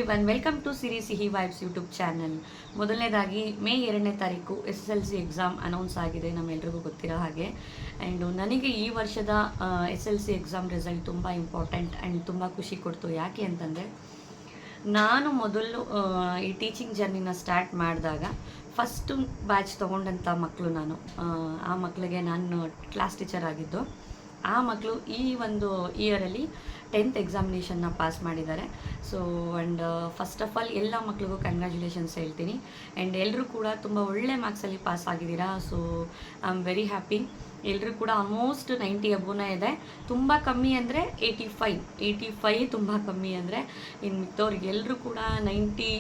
Everyone, welcome to ಸಿರಿ ಸಿಹಿ vibes YouTube channel. ಮೊದಲನೇದಾಗಿ ಮೇ 2ನೇ ತಾರೀಕು SSLC ಎಕ್ಸಾಮ್ ಅನೌನ್ಸ್ ಆಗಿದೆ, ನಮ್ಮೆಲ್ರಿಗೂ ಗೊತ್ತಿರೋ ಹಾಗೆ. ಆ್ಯಂಡ್ ನನಗೆ ಈ ವರ್ಷದ SSLC ಎಕ್ಸಾಮ್ ರಿಸಲ್ಟ್ ತುಂಬ ಇಂಪಾರ್ಟೆಂಟ್ ಆ್ಯಂಡ್ ತುಂಬ ಖುಷಿ ಕೊಡ್ತು. ಯಾಕೆ ಅಂತಂದರೆ, ನಾನು ಮೊದಲು ಈ ಟೀಚಿಂಗ್ ಜರ್ನಿನ ಸ್ಟಾರ್ಟ್ ಮಾಡಿದಾಗ ಫಸ್ಟು ಬ್ಯಾಚ್ ತೊಗೊಂಡಂಥ ಮಕ್ಕಳು ನಾನು. ಆ ಮಕ್ಕಳಿಗೆ ನಾನು ಕ್ಲಾಸ್ ಟೀಚರ್ ಆಗಿದ್ದು. ಆ ಮಕ್ಕಳು ಈ ಒಂದು ಇಯರಲ್ಲಿ 10th ಎಕ್ಸಾಮಿನೇಷನ್ನ ಪಾಸ್ ಮಾಡಿದ್ದಾರೆ. So and first of all ಎಲ್ಲ ಮಕ್ಳಿಗೂ ಕಂಗ್ರ್ಯಾಚುಲೇಷನ್ಸ್ ಹೇಳ್ತೀನಿ. ಆ್ಯಂಡ್ ಎಲ್ಲರೂ ಕೂಡ ತುಂಬ ಒಳ್ಳೆ ಮಾರ್ಕ್ಸಲ್ಲಿ ಪಾಸ್ ಆಗಿದ್ದೀರಾ. So I am very happy. ಎಲ್ಲರೂ ಕೂಡ ಆಲ್ಮೋಸ್ಟ್ 90 ಅಬೋನೇ ಇದೆ. ತುಂಬ ಕಮ್ಮಿ ಅಂದರೆ 85 ತುಂಬ ಕಮ್ಮಿ ಅಂದರೆ. ಇನ್ನು ಮಿಕ್ಕವ್ರಿಗೆ ಎಲ್ಲರೂ ಕೂಡ 90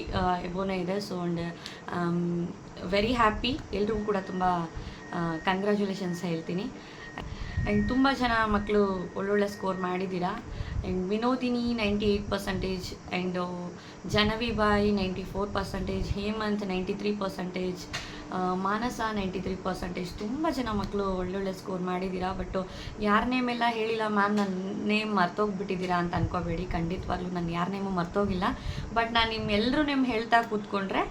ಎಬೋನೇ ಇದೆ. So and very happy. ಎಲ್ರಿಗೂ ಕೂಡ ತುಂಬ ಕಂಗ್ರ್ಯಾಚುಲೇಷನ್ಸ್ ಹೇಳ್ತೀನಿ. ಆ್ಯಂಡ್ ತುಂಬ ಜನ ಮಕ್ಕಳು ಒಳ್ಳೊಳ್ಳೆ ಸ್ಕೋರ್ ಮಾಡಿದ್ದೀರಾ. ಆ್ಯಂಡ್ ವಿನೋದಿನಿ 98%, ಆ್ಯಂಡ್ ಜನವಿ ಬಾಯ್ 94%, ಹೇಮಂತ್ 93%, ಮಾನಸ 93%. ತುಂಬ ಜನ ಮಕ್ಕಳು ಒಳ್ಳೊಳ್ಳೆ ಸ್ಕೋರ್ ಮಾಡಿದ್ದೀರಾ. ಬಟ್ ಯಾರ ನೇಮೆಲ್ಲ ಹೇಳಿಲ್ಲ ಮ್ಯಾಮ್, ನನ್ನ ನೇಮ್ ಮರ್ತೋಗ್ಬಿಟ್ಟಿದ್ದೀರಾ ಅಂತ ಅನ್ಕೋಬೇಡಿ. ಖಂಡಿತವಾಗ್ಲೂ ನಾನು ಯಾರ ನೇಮು ಮರ್ತೋಗಿಲ್ಲ. ಬಟ್ ನಾನು ನಿಮ್ಮೆಲ್ಲರೂ ನೇಮ್ ಹೇಳ್ತಾ ಕೂತ್ಕೊಂಡ್ರೆ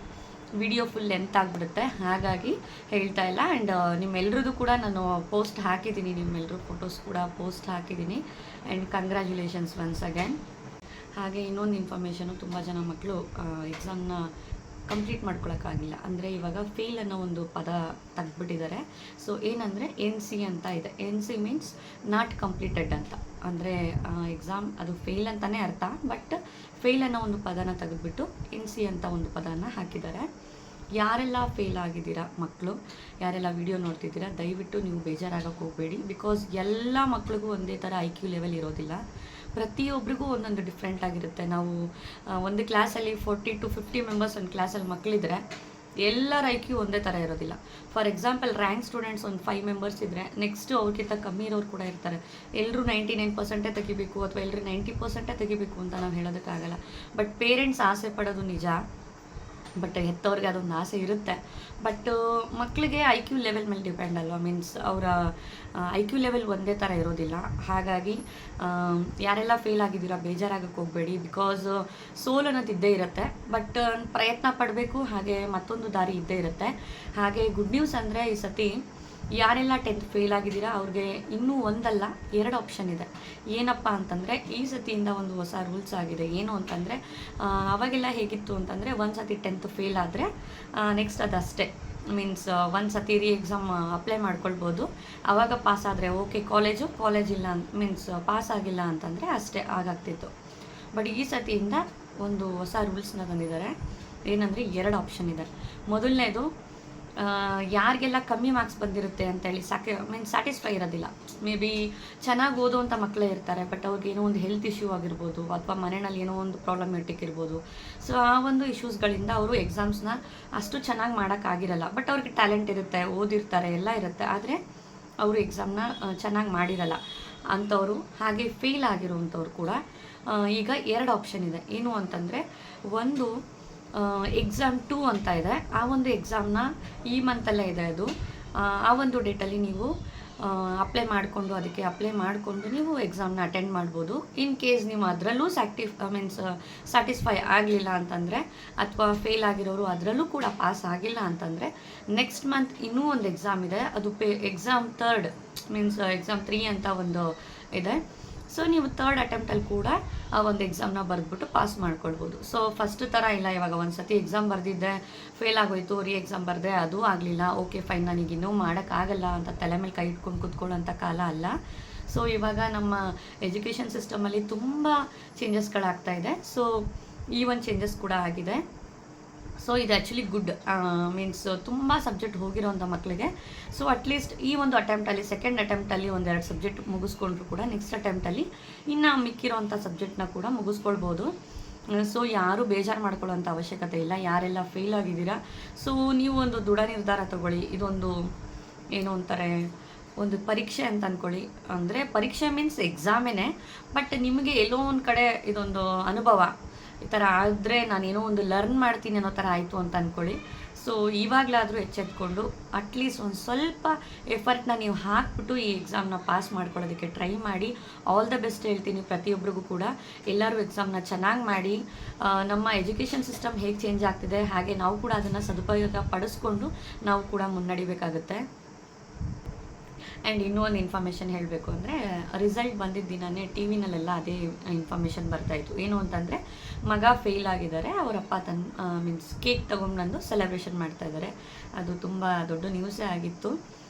ವಿಡಿಯೋ ಫುಲ್ ಲೆಂತ್ ಆಗಿಬಿಡುತ್ತೆ, ಹಾಗಾಗಿ ಹೇಳ್ತಾ ಇಲ್ಲ. ಆ್ಯಂಡ್ ನಿಮ್ಮೆಲ್ರದ್ದು ಕೂಡ ನಾನು ಪೋಸ್ಟ್ ಹಾಕಿದ್ದೀನಿ, ನಿಮ್ಮೆಲ್ಲರೂ ಫೋಟೋಸ್ ಕೂಡ ಪೋಸ್ಟ್ ಹಾಕಿದ್ದೀನಿ. And congratulations once again. ಹಾಗೆ ಇನ್ನೊಂದು ಇನ್ಫಾರ್ಮೇಷನು, ತುಂಬ ಜನ ಮಕ್ಕಳು ಎಕ್ಸಾಮ್ನ ಕಂಪ್ಲೀಟ್ ಮಾಡ್ಕೊಳಕ್ಕಾಗಿಲ್ಲ. ಅಂದರೆ ಇವಾಗ ಫೇಲ್ ಅನ್ನೋ ಒಂದು ಪದ ತೆಗ್ದುಬಿಟ್ಟಿದ್ದಾರೆ. ಸೊ ಏನಂದರೆ NC ಅಂತ ಇದೆ. NC ಮೀನ್ಸ್ ನಾಟ್ ಕಂಪ್ಲೀಟೆಡ್ ಅಂತ. ಅಂದರೆ ಎಕ್ಸಾಮ್ ಅದು ಫೇಲ್ ಅಂತಲೇ ಅರ್ಥ. ಬಟ್ ಫೇಲ್ ಅನ್ನೋ ಒಂದು ಪದನ ತೆಗೆದುಬಿಟ್ಟು NC ಅಂತ ಒಂದು ಪದನ ಹಾಕಿದ್ದಾರೆ. ಯಾರೆಲ್ಲ ಫೇಲ್ ಆಗಿದ್ದೀರಾ ಮಕ್ಕಳು, ಯಾರೆಲ್ಲ ವಿಡಿಯೋ ನೋಡ್ತಿದ್ದೀರಾ, ದಯವಿಟ್ಟು ನೀವು ಬೇಜಾರಾಗಕ್ಕೆ ಹೋಗಬೇಡಿ. ಬಿಕಾಸ್ ಎಲ್ಲ ಮಕ್ಳಿಗೂ ಒಂದೇ ಥರ IQ ಲೆವೆಲ್ ಇರೋದಿಲ್ಲ. ಪ್ರತಿಯೊಬ್ಬರಿಗೂ ಒಂದೊಂದು ಡಿಫ್ರೆಂಟ್ ಆಗಿರುತ್ತೆ. ನಾವು ಒಂದು ಕ್ಲಾಸಲ್ಲಿ 40 to 50 ಮೆಂಬರ್ಸ್ ಒಂದು ಕ್ಲಾಸಲ್ಲಿ ಮಕ್ಕಳಿದ್ರೆ ಎಲ್ಲರ IQ ಒಂದೇ ಥರ ಇರೋದಿಲ್ಲ. ಫಾರ್ ಎಕ್ಸಾಂಪಲ್, ರ್ಯಾಂಕ್ ಸ್ಟೂಡೆಂಟ್ಸ್ ಒಂದು 5 ಮೆಂಬರ್ಸ್ ಇದ್ದರೆ, ನೆಕ್ಸ್ಟು ಅವ್ರಿಗಿಂತ ಕಮ್ಮಿ ಇರೋರು ಕೂಡ ಇರ್ತಾರೆ. ಎಲ್ಲರೂ 99% ತೆಗಿಬೇಕು ಅಥವಾ ಎಲ್ಲರೂ 90% ತೆಗಿಬೇಕು ಅಂತ ನಾವು ಹೇಳೋದಕ್ಕಾಗಲ್ಲ. ಬಟ್ ಪೇರೆಂಟ್ಸ್ ಆಸೆ ಪಡೋದು ನಿಜ. ಬಟ್ ಹೆತ್ತವ್ರಿಗೆ ಅದೊಂದು ಆಸೆ ಇರುತ್ತೆ. ಬಟ್ ಮಕ್ಕಳಿಗೆ IQ ಲೆವೆಲ್ ಮೇಲೆ ಡಿಪೆಂಡ್ ಅಲ್ವಾ. ಮೀನ್ಸ್ ಅವರ IQ ಲೆವೆಲ್ ಒಂದೇ ಥರ ಇರೋದಿಲ್ಲ. ಹಾಗಾಗಿ ಯಾರೆಲ್ಲ ಫೇಲ್ ಆಗಿದ್ದೀರಾ ಬೇಜಾರಾಗಕ್ಕೆ ಹೋಗಬೇಡಿ. ಬಿಕಾಸ್ ಸೋಲ್ ಅನ್ನೋದು ಇದ್ದೇ ಇರುತ್ತೆ. ಬಟ್ ಪ್ರಯತ್ನ ಪಡಬೇಕು. ಹಾಗೆ ಮತ್ತೊಂದು ದಾರಿ ಇದ್ದೇ ಇರುತ್ತೆ. ಹಾಗೆ ಗುಡ್ ನ್ಯೂಸ್ ಅಂದರೆ, ಈ ಸತಿ ಯಾರೆಲ್ಲ 10th ಫೇಲ್ ಆಗಿದ್ದೀರಾ ಅವ್ರಿಗೆ ಇನ್ನೂ ಒಂದಲ್ಲ 2 ಆಪ್ಷನ್ ಇದೆ. ಏನಪ್ಪ ಅಂತಂದರೆ, ಈ ಸತಿಯಿಂದ ಒಂದು ಹೊಸ ರೂಲ್ಸ್ ಆಗಿದೆ. ಏನು ಅಂತಂದರೆ, ಅವಾಗೆಲ್ಲ ಹೇಗಿತ್ತು ಅಂತಂದರೆ, ಒಂದು ಸತಿ 10th ಫೇಲ್ ಆದರೆ ನೆಕ್ಸ್ಟ್ ಅದಷ್ಟೇ. ಮೀನ್ಸ್ ಒಂದು ಸತಿ ಎಕ್ಸಾಮ್ ಅಪ್ಲೈ ಮಾಡ್ಕೊಳ್ಬೋದು. ಆವಾಗ ಪಾಸ್ ಆದರೆ ಓಕೆ ಕಾಲೇಜ್ ಇಲ್ಲ ಅಂತ, ಮೀನ್ಸ್ ಪಾಸ್ ಆಗಿಲ್ಲ ಅಂತಂದರೆ ಅಷ್ಟೇ ಆಗಾಗ್ತಿತ್ತು. ಬಟ್ ಈ ಸತಿಯಿಂದ ಒಂದು ಹೊಸ ರೂಲ್ಸ್ನ ತಂದಿದ್ದಾರೆ. ಏನಂದರೆ 2 ಆಪ್ಷನ್ ಇದೆ. ಮೊದಲನೇದು, ಯಾರಿಗೆಲ್ಲ ಕಮ್ಮಿ ಮಾರ್ಕ್ಸ್ ಬಂದಿರುತ್ತೆ ಅಂತೇಳಿ ಸ್ಯಾಟಿಸ್ಫೈ ಇರೋದಿಲ್ಲ. ಮೇ ಬಿ ಚೆನ್ನಾಗಿ ಓದುವಂಥ ಮಕ್ಕಳೇ ಇರ್ತಾರೆ. ಬಟ್ ಅವ್ರಿಗೆ ಏನೋ ಒಂದು ಹೆಲ್ತ್ ಇಶ್ಯೂ ಆಗಿರ್ಬೋದು, ಅಥವಾ ಮನೆಯಲ್ಲಿ ಏನೋ ಒಂದು ಪ್ರಾಬ್ಲಮೆಟಿಕ್ ಇರ್ಬೋದು. ಸೊ ಆ ಒಂದು ಇಶ್ಯೂಸ್ಗಳಿಂದ ಅವರು ಎಕ್ಸಾಮ್ಸ್ನ ಅಷ್ಟು ಚೆನ್ನಾಗಿ ಮಾಡೋಕ್ಕಾಗಿರಲ್ಲ. ಬಟ್ ಅವ್ರಿಗೆ ಟ್ಯಾಲೆಂಟ್ ಇರುತ್ತೆ, ಓದಿರ್ತಾರೆ, ಎಲ್ಲ ಇರುತ್ತೆ. ಆದರೆ ಅವರು ಎಕ್ಸಾಮ್ನ ಚೆನ್ನಾಗಿ ಮಾಡಿರಲ್ಲ ಅಂಥವ್ರು. ಹಾಗೆ ಫೇಲ್ ಆಗಿರುವಂಥವ್ರು ಕೂಡ ಈಗ 2 ಆಪ್ಷನ್ ಇದೆ. ಏನು ಅಂತಂದರೆ, ಒಂದು ಎಕ್ಸಾಮ್ 2 ಅಂತ ಇದೆ. ಆ ಒಂದು ಎಕ್ಸಾಮ್ನ ಈ ಮಂತಲ್ಲೇ ಇದೆ ಅದು. ಆ ಒಂದು ಡೇಟಲ್ಲಿ ನೀವು ಅಪ್ಲೈ ಮಾಡಿಕೊಂಡು ನೀವು ಎಕ್ಸಾಮ್ನ ಅಟೆಂಡ್ ಮಾಡ್ಬೋದು. ಇನ್ ಕೇಸ್ ನೀವು ಅದರಲ್ಲೂ ಸ್ಯಾಟಿಸ್ಫೈ ಆಗಲಿಲ್ಲ ಅಂತಂದರೆ, ಅಥವಾ ಫೇಲ್ ಆಗಿರೋರು ಅದರಲ್ಲೂ ಕೂಡ ಪಾಸ್ ಆಗಿಲ್ಲ ಅಂತಂದರೆ, ನೆಕ್ಸ್ಟ್ ಮಂತ್ ಇನ್ನೂ ಒಂದು ಎಕ್ಸಾಮ್ ಇದೆ. ಅದು ಎಕ್ಸಾಮ್ 3 ಮೀನ್ಸ್ ಎಕ್ಸಾಮ್ 3 ಅಂತ ಒಂದು ಇದೆ. ಸೊ ನೀವು 3rd ಅಟೆಂಪ್ಟಲ್ಲಿ ಕೂಡ ಆ ಒಂದು ಎಕ್ಸಾಮ್ನ ಬರೆದ್ಬಿಟ್ಟು ಪಾಸ್ ಮಾಡ್ಕೊಳ್ಬೋದು. ಸೊ ಫಸ್ಟ್ ಥರ ಇಲ್ಲ. ಇವಾಗ ಒಂದು ಸತಿ ಎಕ್ಸಾಮ್ ಬರೆದಿದ್ದೆ, ಫೇಲ್ ಆಗೋಯ್ತು, ಎಕ್ಸಾಮ್ ಬರೆದೆ, ಅದು ಆಗಲಿಲ್ಲ, ಓಕೆ ಫೈನ್, ನನಗೆ ಇನ್ನೂ ಮಾಡೋಕ್ಕಾಗಲ್ಲ ಅಂತ ತಲೆ ಮೇಲೆ ಕೈ ಇಟ್ಕೊಂಡು ಕೂತ್ಕೊಳ್ಳೋಂಥ ಕಾಲ ಅಲ್ಲ. ಸೊ ಇವಾಗ ನಮ್ಮ ಎಜುಕೇಷನ್ ಸಿಸ್ಟಮಲ್ಲಿ ತುಂಬ ಚೇಂಜಸ್ಗಳಾಗ್ತಾ ಇದೆ. ಸೊ ಈ ಒಂದು ಚೇಂಜಸ್ ಕೂಡ ಆಗಿದೆ. ಸೊ ಇದು ಆ್ಯಕ್ಚುಲಿ ಗುಡ್. ಮೀನ್ಸ್ ತುಂಬ ಸಬ್ಜೆಕ್ಟ್ ಹೋಗಿರೋಂಥ ಮಕ್ಕಳಿಗೆ ಸೊ ಅಟ್ಲೀಸ್ಟ್ ಈ ಒಂದು ಅಟೆಂಪ್ಟಲ್ಲಿ, ಸೆಕೆಂಡ್ ಅಟೆಂಪ್ಟಲ್ಲಿ 1-2 ಸಬ್ಜೆಕ್ಟ್ ಮುಗಿಸ್ಕೊಂಡ್ರು ಕೂಡ ನೆಕ್ಸ್ಟ್ ಅಟೆಂಪ್ಟಲ್ಲಿ ಇನ್ನು ಮಿಕ್ಕಿರೋಂಥ ಸಬ್ಜೆಕ್ಟ್ನ ಕೂಡ ಮುಗಿಸ್ಕೊಳ್ಬೋದು. ಸೊ ಯಾರೂ ಬೇಜಾರು ಮಾಡ್ಕೊಳ್ಳೋಂಥ ಅವಶ್ಯಕತೆ ಇಲ್ಲ. ಯಾರೆಲ್ಲ ಫೇಲ್ ಆಗಿದ್ದೀರಾ, ಸೊ ನೀವು ಒಂದು ದೃಢ ನಿರ್ಧಾರ ತಗೊಳ್ಳಿ. ಇದೊಂದು ಏನು ಅಂತಾರೆ, ಒಂದು ಪರೀಕ್ಷೆ ಅಂತ ಅಂದ್ಕೊಳ್ಳಿ. ಅಂದರೆ ಪರೀಕ್ಷೆ ಮೀನ್ಸ್ ಎಕ್ಸಾಮೇನೆ, ಬಟ್ ನಿಮಗೆ ಎಲ್ಲೋ ಒಂದು ಕಡೆ ಇದೊಂದು ಅನುಭವ. ಈ ಥರ ಆದರೆ ನಾನೇನೋ ಒಂದು ಲರ್ನ್ ಮಾಡ್ತೀನಿ ಅನ್ನೋ ಥರ ಆಯಿತು ಅಂತ ಅಂದ್ಕೊಳ್ಳಿ. ಸೊ ಸೊ ಇವಾಗಲಾದರೂ ಎಚ್ಚೆತ್ಕೊಂಡು ಅಟ್ಲೀಸ್ಟ್ ಒಂದು ಸ್ವಲ್ಪ ಎಫರ್ಟ್ನ ನೀವು ಹಾಕ್ಬಿಟ್ಟು ಈ ಎಕ್ಸಾಮ್ನ ಪಾಸ್ ಮಾಡ್ಕೊಳ್ಳೋದಕ್ಕೆ ಟ್ರೈ ಮಾಡಿ. ಆಲ್ ದ ಬೆಸ್ಟ್ ಹೇಳ್ತೀನಿ ಪ್ರತಿಯೊಬ್ಬರಿಗೂ ಕೂಡ. ಎಲ್ಲರೂ ಎಕ್ಸಾಮ್ನ ಚೆನ್ನಾಗಿ ಮಾಡಿ. ನಮ್ಮ ಎಜುಕೇಷನ್ ಸಿಸ್ಟಮ್ ಹೇಗೆ ಚೇಂಜ್ ಆಗ್ತಿದೆ ಹಾಗೆ ನಾವು ಕೂಡ ಅದನ್ನು ಸದುಪಯೋಗ ಪಡಿಸ್ಕೊಂಡು ನಾವು ಕೂಡ ಮುನ್ನಡಿಬೇಕಾಗುತ್ತೆ. ಆ್ಯಂಡ್ ಇನ್ನೂ ಒಂದು ಇನ್ಫಾರ್ಮೇಷನ್ ಹೇಳಬೇಕು ಅಂದರೆ, ರಿಸಲ್ಟ್ ಬಂದಿದ್ದ ದಿನವೇ ಟಿ ವಿನಲ್ಲೆಲ್ಲ ಅದೇ ಇನ್ಫಾರ್ಮೇಷನ್ ಬರ್ತಾಯಿತ್ತು. ಏನು ಅಂತಂದರೆ, ಮಗ ಫೇಲ್ ಆಗಿದ್ದಾರೆ, ಅವರಪ್ಪ ಮೀನ್ಸ್ ಕೇಕ್ ತೊಗೊಂಡ್ಬಂದು ಸೆಲೆಬ್ರೇಷನ್ ಮಾಡ್ತಾಯಿದ್ದಾರೆ. ಅದು ತುಂಬ ದೊಡ್ಡ ನ್ಯೂಸೇ ಆಗಿತ್ತು.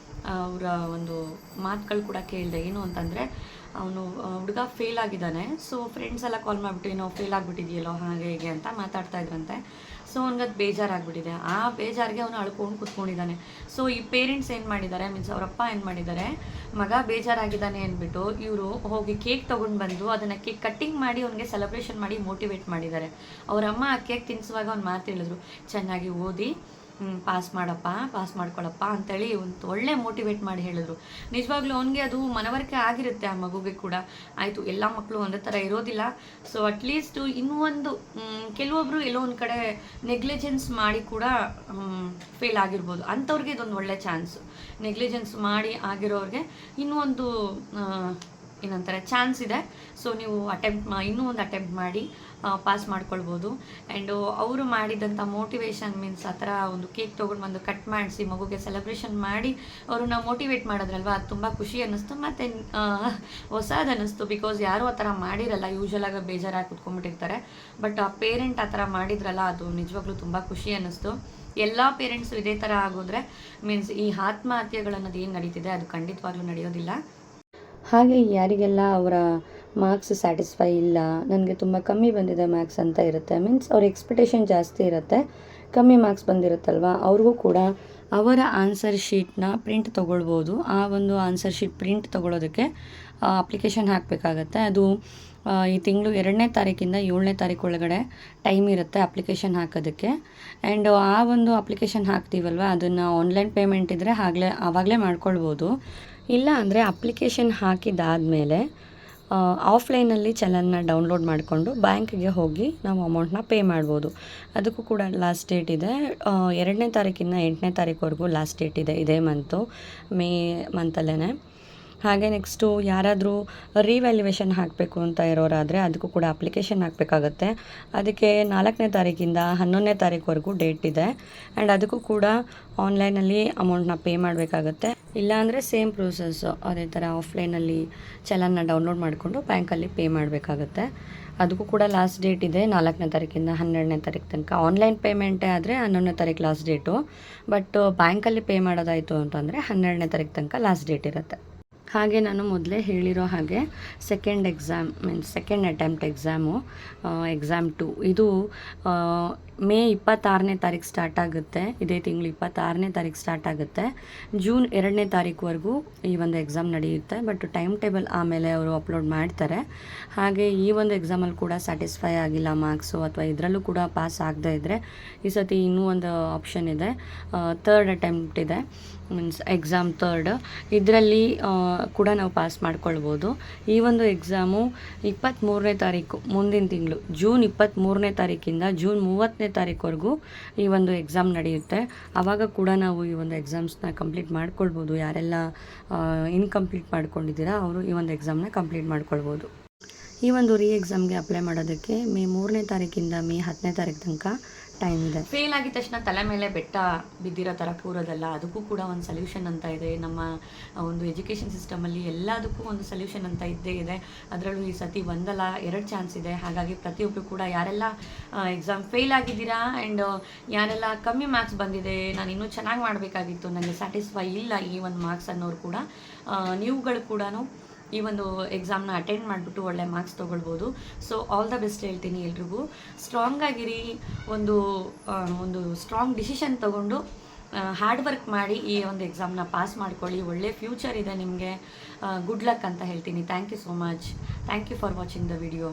ಅವರ ಒಂದು ಮಾತುಗಳು ಕೂಡ ಕೇಳಿದೆ. ಏನು ಅಂತಂದರೆ, ಅವನು ಹುಡುಗ ಫೇಲ್ ಆಗಿದ್ದಾನೆ. ಸೊ ಫ್ರೆಂಡ್ಸ್ ಎಲ್ಲ ಕಾಲ್ ಮಾಡಿಬಿಟ್ಟು ಏನೋ ಫೇಲ್ ಆಗಿಬಿಟ್ಟಿದೆಯಲ್ಲೋ ಹಾಗೆ ಹೀಗೆ ಅಂತ ಮಾತಾಡ್ತಾ ಇದ್ರಂತೆ. ಸೊ ಅವ್ನಿಗದು ಬೇಜಾರಾಗ್ಬಿಟ್ಟಿದೆ. ಆ ಬೇಜಾರಿಗೆ ಅವನು ಅಳ್ಕೊಂಡು ಕೂತ್ಕೊಂಡಿದ್ದಾನೆ. ಸೊ ಈ ಪೇರೆಂಟ್ಸ್ ಏನು ಮಾಡಿದ್ದಾರೆ, ಮೀನ್ಸ್ ಅವರಪ್ಪ ಏನು ಮಾಡಿದ್ದಾರೆ, ಮಗ ಬೇಜಾರಾಗಿದ್ದಾನೆ ಅಂದ್ಬಿಟ್ಟು ಇವರು ಹೋಗಿ ಕೇಕ್ ತೊಗೊಂಡು ಬಂದು ಅದನ್ನು ಕೇಕ್ ಕಟ್ಟಿಂಗ್ ಮಾಡಿ ಅವನಿಗೆ ಸೆಲೆಬ್ರೇಷನ್ ಮಾಡಿ ಮೋಟಿವೇಟ್ ಮಾಡಿದ್ದಾರೆ. ಅವರಮ್ಮ ಆ ಕೇಕ್ ತಿನ್ನಿಸುವಾಗ ಅವ್ನು ಮಾತು ಹೇಳಿದ್ರು, ಚೆನ್ನಾಗಿ ಓದಿ ಪಾಸ್ ಮಾಡಪ್ಪ, ಪಾಸ್ ಮಾಡ್ಕೊಳಪ್ಪ ಅಂತೇಳಿ ಒಂದು ಒಳ್ಳೆ ಮೋಟಿವೇಟ್ ಮಾಡಿ ಹೇಳಿದ್ರು. ನಿಜವಾಗ್ಲೂ ಅವನಿಗೆ ಅದು ಮನವರಿಕೆ ಆಗಿರುತ್ತೆ, ಆ ಮಗುಗೆ ಕೂಡ. ಆಯಿತು, ಎಲ್ಲ ಮಕ್ಕಳು ಒಂದೇ ಥರ ಇರೋದಿಲ್ಲ. ಸೊ ಅಟ್ಲೀಸ್ಟು ಇನ್ನೂ ಒಂದು ಕೆಲವೊಬ್ಬರು ಎಲ್ಲೋ ಒಂದು ಕಡೆ ನೆಗ್ಲಿಜೆನ್ಸ್ ಮಾಡಿ ಕೂಡ ಫೇಲ್ ಆಗಿರ್ಬೋದು. ಅಂಥವ್ರಿಗೆ ಇದೊಂದು ಒಳ್ಳೆ ಚಾನ್ಸು. ನೆಗ್ಲಿಜೆನ್ಸ್ ಮಾಡಿ ಆಗಿರೋರಿಗೆ ಇನ್ನೂ ಒಂದು ಏನಂತಾರೆ ಚಾನ್ಸ್ ಇದೆ. ಸೊ ನೀವು ಇನ್ನೂ ಒಂದು ಅಟೆಂಪ್ಟ್ ಮಾಡಿ ಪಾಸ್ ಮಾಡ್ಕೊಳ್ಬೋದು. ಆ್ಯಂಡು ಅವರು ಮಾಡಿದಂಥ ಮೋಟಿವೇಶನ್ ಮೀನ್ಸ್ ಆ ಥರ ಒಂದು ಕೇಕ್ ತೊಗೊಂಡು ಬಂದು ಕಟ್ ಮಾಡಿಸಿ ಮಗುಗೆ ಸೆಲೆಬ್ರೇಷನ್ ಮಾಡಿ ಅವ್ರನ್ನ ಮೋಟಿವೇಟ್ ಮಾಡೋದ್ರಲ್ವ, ಅದು ತುಂಬ ಖುಷಿ ಅನ್ನಿಸ್ತು. ಮತ್ತು ಹೊಸದು ಅನ್ನಿಸ್ತು. ಬಿಕಾಸ್ ಯಾರೂ ಆ ಥರ ಮಾಡಿರಲ್ಲ, ಯೂಶ್ವಲಾಗಿ ಬೇಜಾರಾಗಿ ಕುತ್ಕೊಂಡ್ಬಿಟ್ಟಿರ್ತಾರೆ. ಬಟ್ ಆ ಪೇರೆಂಟ್ ಆ ಥರ ಮಾಡಿದ್ರಲ್ಲ, ಅದು ನಿಜವಾಗ್ಲೂ ತುಂಬ ಖುಷಿ ಅನ್ನಿಸ್ತು. ಎಲ್ಲ ಪೇರೆಂಟ್ಸು ಇದೇ ಥರ ಆಗೋದ್ರೆ ಮೀನ್ಸ್ ಈ ಆತ್ಮಹತ್ಯೆಗಳನ್ನೋದು ಏನು ನಡೀತಿದೆ ಅದು ಖಂಡಿತವಾಗ್ಲೂ ನಡೆಯೋದಿಲ್ಲ. ಹಾಗೆ ಯಾರಿಗೆಲ್ಲ ಅವರ ಮಾರ್ಕ್ಸ್ ಸ್ಯಾಟಿಸ್ಫೈ ಇಲ್ಲ, ನನಗೆ ತುಂಬ ಕಮ್ಮಿ ಬಂದಿದೆ ಮಾರ್ಕ್ಸ್ ಅಂತ ಇರುತ್ತೆ, ಮೀನ್ಸ್ ಅವ್ರ ಎಕ್ಸ್ಪೆಕ್ಟೇಷನ್ ಜಾಸ್ತಿ ಇರುತ್ತೆ, ಕಮ್ಮಿ ಮಾರ್ಕ್ಸ್ ಬಂದಿರುತ್ತಲ್ವ, ಅವ್ರಿಗೂ ಕೂಡ ಅವರ ಆನ್ಸರ್ ಶೀಟ್ನ ಪ್ರಿಂಟ್ ತೊಗೊಳ್ಬೋದು. ಆ ಒಂದು ಆನ್ಸರ್ ಶೀಟ್ ಪ್ರಿಂಟ್ ತೊಗೊಳೋದಕ್ಕೆ ಅಪ್ಲಿಕೇಶನ್ ಹಾಕಬೇಕಾಗತ್ತೆ. ಅದು ಈ ತಿಂಗಳು 2ನೇ ತಾರೀಕಿಂದ 7ನೇ ತಾರೀಕು ಒಳಗಡೆ ಟೈಮ್ ಇರುತ್ತೆ ಅಪ್ಲಿಕೇಶನ್ ಹಾಕೋದಕ್ಕೆ. ಆ್ಯಂಡ್ ಆ ಒಂದು ಅಪ್ಲಿಕೇಶನ್ ಹಾಕ್ತೀವಲ್ವ, ಅದನ್ನು ಆನ್ಲೈನ್ ಪೇಮೆಂಟ್ ಇದ್ದರೆ ಆವಾಗಲೇ ಮಾಡ್ಕೊಳ್ಬೋದು. ಇಲ್ಲ ಅಂದರೆ ಅಪ್ಲಿಕೇಶನ್ ಹಾಕಿದ್ದಾದಮೇಲೆ ಆಫ್ಲೈನಲ್ಲಿ ಚಲನ್ನ ಡೌನ್ಲೋಡ್ ಮಾಡಿಕೊಂಡು ಬ್ಯಾಂಕಿಗೆ ಹೋಗಿ ನಾವು ಅಮೌಂಟ್ನ ಪೇ ಮಾಡ್ಬೋದು. ಅದಕ್ಕೂ ಕೂಡ ಲಾಸ್ಟ್ ಡೇಟ್ ಇದೆ. 2ನೇ ತಾರೀಕಿಂದ 8ನೇ ತಾರೀಕುವರೆಗೂ ಲಾಸ್ಟ್ ಡೇಟ್ ಇದೆ, ಇದೇ ಮೇ ಮಂತಲ್ಲೇ. ಹಾಗೆ ನೆಕ್ಸ್ಟು ಯಾರಾದರೂ ರಿವ್ಯಾಲ್ಯೂಯೇಷನ್ ಹಾಕಬೇಕು ಅಂತ ಇರೋರಾದರೆ ಅದಕ್ಕೂ ಕೂಡ ಅಪ್ಲಿಕೇಶನ್ ಹಾಕಬೇಕಾಗತ್ತೆ. ಅದಕ್ಕೆ 4ನೇ ತಾರೀಕಿಂದ 11ನೇ ತಾರೀಕುವರೆಗೂ ಡೇಟ್ ಇದೆ. ಆ್ಯಂಡ್ ಅದಕ್ಕೂ ಕೂಡ ಆನ್ಲೈನಲ್ಲಿ ಅಮೌಂಟ್ನ ಪೇ ಮಾಡಬೇಕಾಗತ್ತೆ. ಇಲ್ಲಾಂದರೆ ಸೇಮ್ ಪ್ರೊಸೆಸ್ಸು, ಅದೇ ಥರ ಆಫ್ಲೈನಲ್ಲಿ ಚಲನ್ನ ಡೌನ್ಲೋಡ್ ಮಾಡಿಕೊಂಡು ಬ್ಯಾಂಕಲ್ಲಿ ಪೇ ಮಾಡಬೇಕಾಗತ್ತೆ. ಅದಕ್ಕೂ ಕೂಡ ಲಾಸ್ಟ್ ಡೇಟ್ ಇದೆ 4ನೇ ತಾರೀಕಿಂದ 12ನೇ ತಾರೀಕು ತನಕ. ಆನ್ಲೈನ್ ಪೇಮೆಂಟೇ ಆದರೆ 11ನೇ ತಾರೀಕು ಲಾಸ್ಟ್ ಡೇಟು. ಬಟ್ ಬ್ಯಾಂಕಲ್ಲಿ ಪೇ ಮಾಡೋದಾಯಿತು ಅಂತಂದರೆ 12ನೇ ತಾರೀಕು ತನಕ ಲಾಸ್ಟ್ ಡೇಟ್ ಇರುತ್ತೆ. ಹಾಗೆ ನಾನು ಮೊದಲೇ ಹೇಳಿರೋ ಹಾಗೆ ಸೆಕೆಂಡ್ ಅಟೆಂಪ್ಟ್ ಎಕ್ಸಾಮು ಎಕ್ಸಾಮ್ 2 ಇದು ಮೇ 26ನೇ ತಾರೀಕು ಸ್ಟಾರ್ಟ್ ಆಗುತ್ತೆ. ಇದೇ ತಿಂಗಳು 26ನೇ ತಾರೀಕು ಸ್ಟಾರ್ಟ್ ಆಗುತ್ತೆ. ಜೂನ್ 2ನೇ ತಾರೀಕುವರೆಗೂ ಈ ಒಂದು ಎಕ್ಸಾಮ್ ನಡೆಯುತ್ತೆ. ಬಟ್ ಟೈಮ್ ಟೇಬಲ್ ಆಮೇಲೆ ಅವರು ಅಪ್ಲೋಡ್ ಮಾಡ್ತಾರೆ. ಹಾಗೆ ಈ ಒಂದು ಎಕ್ಸಾಮಲ್ಲಿ ಕೂಡ ಸ್ಯಾಟಿಸ್ಫೈ ಆಗಿಲ್ಲ ಮಾರ್ಕ್ಸು ಅಥವಾ ಇದರಲ್ಲೂ ಕೂಡ ಪಾಸ್ ಆಗದೇ ಇದ್ದರೆ ಈ ಸತಿ ಇನ್ನೂ ಒಂದು ಆಪ್ಷನ್ ಇದೆ, ಥರ್ಡ್ ಅಟೆಂಪ್ಟ್ ಇದೆ, ಮೀನ್ಸ್ ಎಕ್ಸಾಮ್ 3 ಇದರಲ್ಲಿ ಕೂಡ ನಾವು ಪಾಸ್ ಮಾಡ್ಕೊಳ್ಬೋದು. ಈ ಒಂದು ಎಕ್ಸಾಮು 23ನೇ ತಾರೀಕು ಮುಂದಿನ ತಿಂಗಳು ಜೂನ್ 23ನೇ ತಾರೀಕಿಂದ ಜೂನ್ 30ನೇ ತಾರೀಕುವರೆಗೂ ಈ ಒಂದು ಎಕ್ಸಾಮ್ ನಡೆಯುತ್ತೆ. ಆವಾಗ ಕೂಡ ನಾವು ಈ ಒಂದು ಎಕ್ಸಾಮ್ಸ್ನ ಕಂಪ್ಲೀಟ್ ಮಾಡ್ಕೊಳ್ಬೋದು. ಯಾರೆಲ್ಲ ಇನ್ಕಂಪ್ಲೀಟ್ ಮಾಡ್ಕೊಂಡಿದ್ದೀರಾ ಅವರು ಈ ಒಂದು ಎಕ್ಸಾಮ್ನ ಕಂಪ್ಲೀಟ್ ಮಾಡ್ಕೊಳ್ಬೋದು. ಈ ಒಂದು ಎಕ್ಸಾಮ್ಗೆ ಅಪ್ಲೈ ಮಾಡೋದಕ್ಕೆ ಮೇ 3ನೇ ತಾರೀಕಿಂದ ಮೇ 10ನೇ ತಾರೀಕು ತನಕ ಟೈಮ್ ಇದೆ. ಫೇಲ್ ಆಗಿದ ತಕ್ಷಣ ತಲೆ ಮೇಲೆ ಬೆಟ್ಟ ಬಿದ್ದಿರೋ ಥರ ಕೂರೋದಲ್ಲ, ಅದಕ್ಕೂ ಕೂಡ ಒಂದು ಸೊಲ್ಯೂಷನ್ ಅಂತ ಇದೆ. ನಮ್ಮ ಒಂದು ಎಜುಕೇಷನ್ ಸಿಸ್ಟಮಲ್ಲಿ ಎಲ್ಲದಕ್ಕೂ ಒಂದು ಸೊಲ್ಯೂಷನ್ ಅಂತ ಇದ್ದೇ ಇದೆ. ಅದರಲ್ಲೂ ಈ ಸತಿ 1 ಅಲ್ಲ 2 ಚಾನ್ಸ್ ಇದೆ. ಹಾಗಾಗಿ ಪ್ರತಿಯೊಬ್ಬರು ಕೂಡ ಯಾರೆಲ್ಲ ಎಕ್ಸಾಮ್ ಫೇಲ್ ಆಗಿದ್ದೀರಾ ಆ್ಯಂಡ್ ಯಾರೆಲ್ಲ ಕಮ್ಮಿ ಮಾರ್ಕ್ಸ್ ಬಂದಿದೆ, ನಾನು ಇನ್ನೂ ಚೆನ್ನಾಗಿ ಮಾಡಬೇಕಾಗಿತ್ತು, ನನಗೆ ಸ್ಯಾಟಿಸ್ಫೈ ಇಲ್ಲ ಈ ಒಂದು ಮಾರ್ಕ್ಸ್ ಅನ್ನೋರು ಕೂಡ ನೀವುಗಳು ಕೂಡ ಈ ಒಂದು ಎಕ್ಸಾಮ್ನ ಅಟೆಂಡ್ ಮಾಡಿಬಿಟ್ಟು ಒಳ್ಳೆ ಮಾರ್ಕ್ಸ್ ತೊಗೊಳ್ಬೋದು. ಸೊ ಆಲ್ ದ ಬೆಸ್ಟ್ ಹೇಳ್ತೀನಿ ಎಲ್ರಿಗೂ. ಸ್ಟ್ರಾಂಗ್ ಆಗಿರಿ, ಒಂದು ಸ್ಟ್ರಾಂಗ್ ಡಿಸಿಷನ್ ತೊಗೊಂಡು ಹಾರ್ಡ್ ವರ್ಕ್ ಮಾಡಿ ಈ ಒಂದು ಎಕ್ಸಾಮ್ನ ಪಾಸ್ ಮಾಡ್ಕೊಳ್ಳಿ. ಒಳ್ಳೆ ಫ್ಯೂಚರ್ ಇದೆ ನಿಮಗೆ. ಗುಡ್ ಲಕ್ ಅಂತ ಹೇಳ್ತೀನಿ. Thank you so much. Thank you for watching the video.